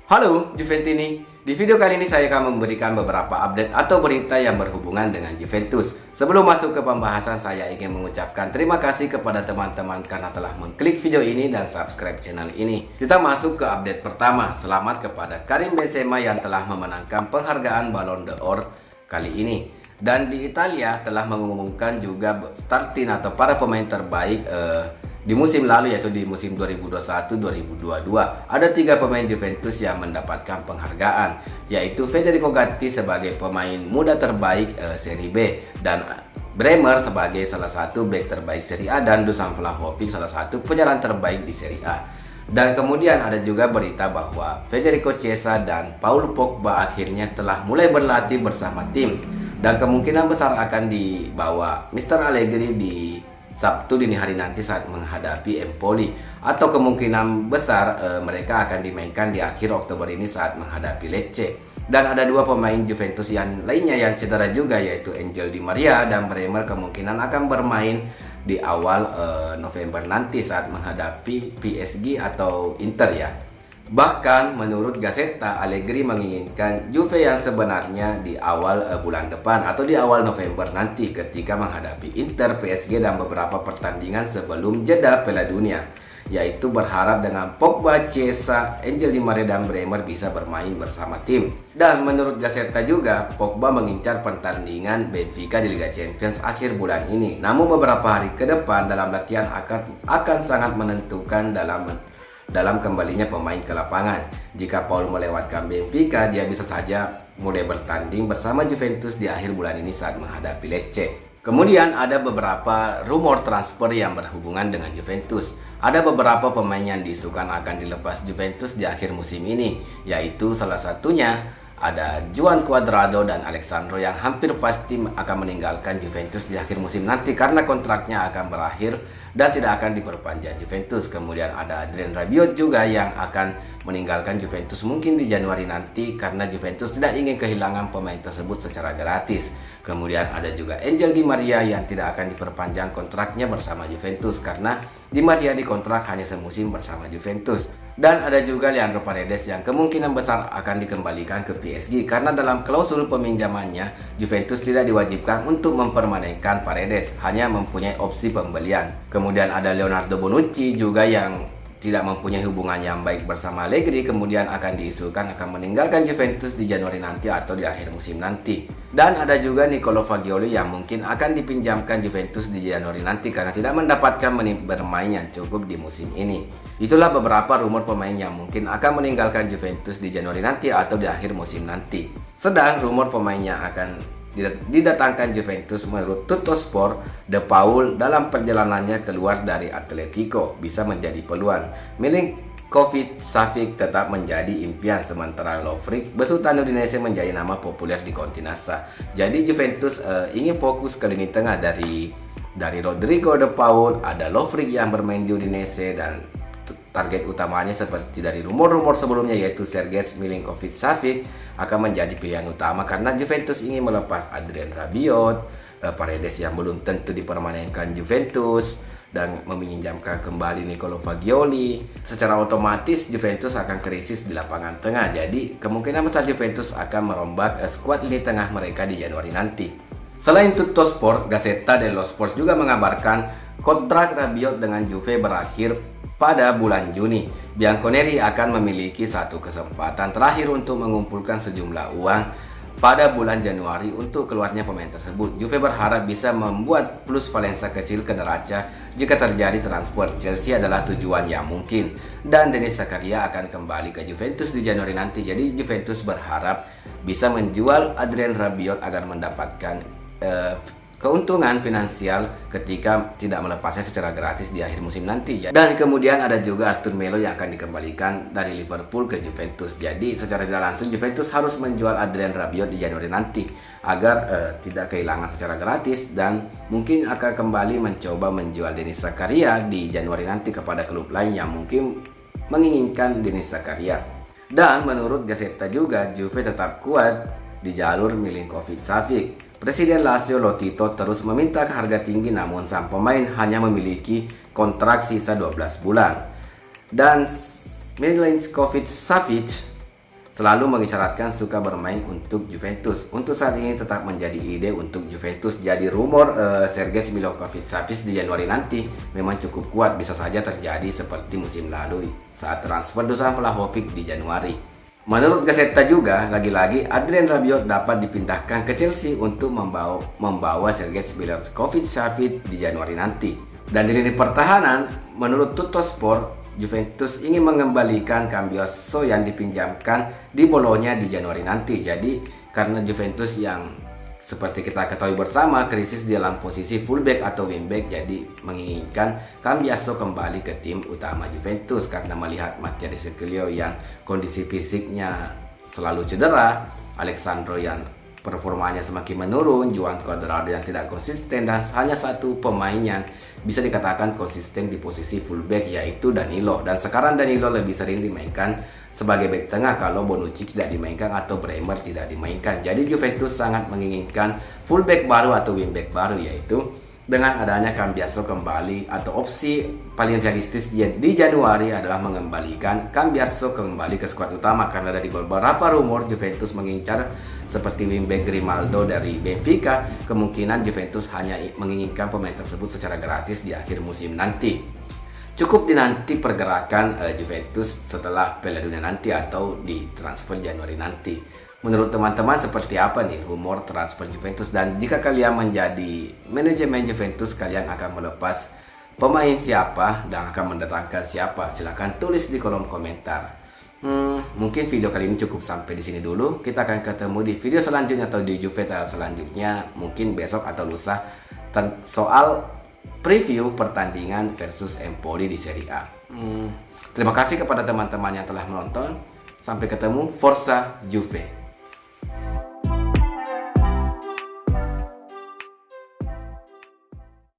Halo Juventini, di video kali ini saya akan memberikan beberapa update atau berita yang berhubungan dengan Juventus. Sebelum masuk ke pembahasan, saya ingin mengucapkan terima kasih kepada teman-teman karena telah mengklik video ini dan subscribe channel ini. Kita masuk ke update pertama. Selamat kepada Karim Benzema yang telah memenangkan penghargaan Ballon d'Or kali ini. Dan di Italia telah mengumumkan juga starting atau para pemain terbaik di musim lalu, yaitu di musim 2021-2022. Ada 3 pemain Juventus yang mendapatkan penghargaan, yaitu Federico Gatti sebagai pemain muda terbaik Serie B, dan Bremer sebagai salah satu bek terbaik Serie A, dan Dusan Vlahovic salah satu penyerang terbaik di Serie A. Dan kemudian ada juga berita bahwa Federico Chiesa dan Paul Pogba akhirnya telah mulai berlatih bersama tim, dan kemungkinan besar akan dibawa Mr. Allegri di Sabtu dini hari nanti saat menghadapi Empoli, atau kemungkinan besar mereka akan dimainkan di akhir Oktober ini saat menghadapi Lecce. Dan ada 2 pemain Juventus yang lainnya yang cedera juga, yaitu Angel Di Maria dan Bremer, kemungkinan akan bermain di awal November nanti saat menghadapi PSG atau Inter ya. Bahkan menurut Gazzetta, Allegri menginginkan Juve yang sebenarnya di awal bulan depan atau di awal November nanti ketika menghadapi Inter, PSG dan beberapa pertandingan sebelum jeda Piala Dunia, yaitu berharap dengan Pogba, Chiesa, Angel Di Maria dan Bremer bisa bermain bersama tim. Dan menurut Gazzetta juga, Pogba mengincar pertandingan Benfica di Liga Champions akhir bulan ini. Namun beberapa hari ke depan dalam latihan akan sangat menentukan dalam kembalinya pemain ke lapangan. Jika Paul melewatkan Benfica, dia bisa saja mulai bertanding bersama Juventus di akhir bulan ini saat menghadapi Lecce. Kemudian ada beberapa rumor transfer yang berhubungan dengan Juventus. Ada beberapa pemain yang diisukan akan dilepas Juventus di akhir musim ini, yaitu salah satunya ada Juan Cuadrado dan Alexandro yang hampir pasti akan meninggalkan Juventus di akhir musim nanti karena kontraknya akan berakhir dan tidak akan diperpanjang Juventus. Kemudian ada Adrien Rabiot juga yang akan meninggalkan Juventus mungkin di Januari nanti karena Juventus tidak ingin kehilangan pemain tersebut secara gratis. Kemudian ada juga Angel Di Maria yang tidak akan diperpanjang kontraknya bersama Juventus karena Di Maria dikontrak hanya semusim bersama Juventus. Dan ada juga Leandro Paredes yang kemungkinan besar akan dikembalikan ke PSG karena dalam klausul peminjamannya Juventus tidak diwajibkan untuk mempermanenkan Paredes, hanya mempunyai opsi pembelian. Kemudian ada Leonardo Bonucci juga yang tidak mempunyai hubungan yang baik bersama Allegri, kemudian akan diisukan akan meninggalkan Juventus di Januari nanti atau di akhir musim nanti. Dan ada juga Nicolo Fagioli yang mungkin akan dipinjamkan Juventus di Januari nanti karena tidak mendapatkan menit bermain yang cukup di musim ini. Itulah beberapa rumor pemain yang mungkin akan meninggalkan Juventus di Januari nanti atau di akhir musim nanti. Sedang rumor pemain yang akan didatangkan Juventus menurut Tuttosport, De Paul dalam perjalanannya keluar dari Atletico bisa menjadi peluang. Milinkovic-Savic tetap menjadi impian, sementara Lovric besutan Udinese menjadi nama populer di Continassa. Jadi Juventus ingin fokus ke lini tengah dari Rodrigo, De Paul, ada Lovric yang bermain di Udinese, dan target utamanya seperti dari rumor-rumor sebelumnya yaitu Sergej Milinkovic-Savic akan menjadi pilihan utama karena Juventus ingin melepas Adrien Rabiot, Paredes yang belum tentu dipermanenkan Juventus, dan meminjamkan kembali Nicolo Fagioli. Secara otomatis Juventus akan krisis di lapangan tengah, jadi kemungkinan besar Juventus akan merombak skuad lini tengah mereka di Januari nanti. Selain Tuttosport, Gazzetta dello Sport juga mengabarkan kontrak Rabiot dengan Juve berakhir pada bulan Juni. Bianconeri akan memiliki satu kesempatan terakhir untuk mengumpulkan sejumlah uang pada bulan Januari untuk keluarnya pemain tersebut. Juve berharap bisa membuat plus valensa kecil ke neraca jika terjadi transfer. Chelsea adalah tujuan yang mungkin, dan Denis Zakaria akan kembali ke Juventus di Januari nanti. Jadi Juventus berharap bisa menjual Adrien Rabiot agar mendapatkan keuntungan finansial ketika tidak melepasnya secara gratis di akhir musim nanti ya. Dan kemudian ada juga Arthur Melo yang akan dikembalikan dari Liverpool ke Juventus. Jadi secara tidak langsung Juventus harus menjual Adrien Rabiot di Januari nanti agar tidak kehilangan secara gratis, dan mungkin akan kembali mencoba menjual Denis Zakaria di Januari nanti kepada klub lain yang mungkin menginginkan Denis Zakaria. Dan menurut Gazzetta juga Juve tetap kuat di jalur Milinkovic-Savic. Presiden Lazio Lotito terus meminta harga tinggi, namun sang pemain hanya memiliki kontrak sisa 12 bulan. Dan Milinkovic-Savic selalu mengisyaratkan suka bermain untuk Juventus. Untuk saat ini tetap menjadi ide untuk Juventus. Jadi rumor Sergej Milinkovic-Savic di Januari nanti memang cukup kuat, bisa saja terjadi seperti musim lalu saat transfer Dusan Vlahovic di Januari. Menurut Gazzetta juga, lagi-lagi Adrien Rabiot dapat dipindahkan ke Chelsea untuk membawa Sergej Milinkovic-Savic di Januari nanti. Dan di lini pertahanan, menurut Tuttosport, Juventus ingin mengembalikan Cambiaso yang dipinjamkan di Bologna di Januari nanti. Jadi karena Juventus yang seperti kita ketahui bersama krisis dalam posisi fullback atau wingback, jadi menginginkan Cambiaso kembali ke tim utama Juventus karena melihat Mattia De Sciglio yang kondisi fisiknya selalu cedera, Alexandro yang performanya semakin menurun, Juan Cuadrado yang tidak konsisten, dan hanya satu pemain yang bisa dikatakan konsisten di posisi fullback yaitu Danilo. Dan sekarang Danilo lebih sering dimainkan sebagai bek tengah kalau Bonucci tidak dimainkan atau Bremer tidak dimainkan. Jadi Juventus sangat menginginkan fullback baru atau wingback baru, yaitu dengan adanya Cambiaso kembali, atau opsi paling realistis di Januari adalah mengembalikan Cambiaso kembali ke skuad utama, karena dari beberapa rumor Juventus mengincar seperti wingback Grimaldo dari Benfica. Kemungkinan Juventus hanya menginginkan pemain tersebut secara gratis di akhir musim nanti. Cukup dinanti pergerakan Juventus setelah Piala Dunia nanti atau di transfer Januari nanti. Menurut teman-teman seperti apa nih rumor transfer Juventus? Dan jika kalian menjadi manajemen Juventus, kalian akan melepas pemain siapa dan akan mendatangkan siapa? Silahkan tulis di kolom komentar. Mungkin video kali ini cukup sampai di sini dulu. Kita akan ketemu di video selanjutnya atau di Juve selanjutnya, mungkin besok atau lusa, soal preview pertandingan versus Empoli di Serie A. Terima kasih kepada teman-teman yang telah menonton. Sampai ketemu, Forza Juve.